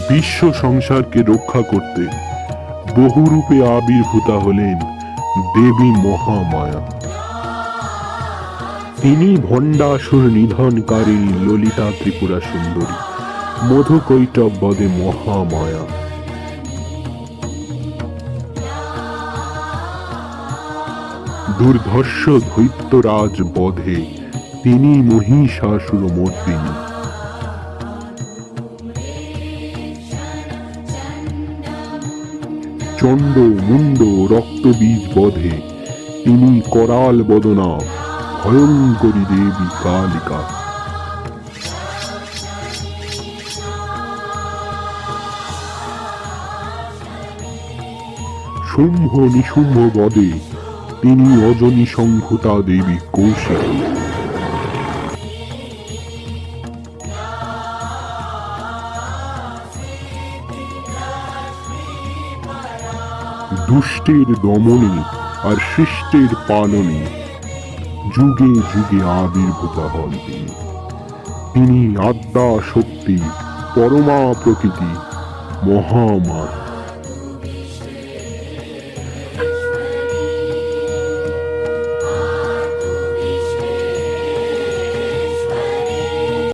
বিশ্ব সংসারকে রক্ষা করতে বহুরূপে আবির্ভূতা হলেন দেবী মহামায়া। তিনি ভণ্ডাসুর নিধনকারিণী ললিতা ত্রিপুরা সুন্দরী, মধুকৈটব বদে মহামায়া। দুর্ধর্ষ দৈত্যরাজ বধে তিনি মহিষাসুর মর্দিনী। চণ্ড মুন্ড রক্তবীজ বধে তিনি করাল বদনা ভয়ঙ্করী দেবী কালিকা। শুম্ভ নিশুম্ভ বদে তিনি অজনী সংহতা দেবী কৌশিকী। দুষ্টের দমনে আর শিষ্টের পালনে যুগে যুগে আবির্ভূত হন তিনি। তিনি আদ্যা শক্তি, পরমা প্রকৃতি, মহামায়া।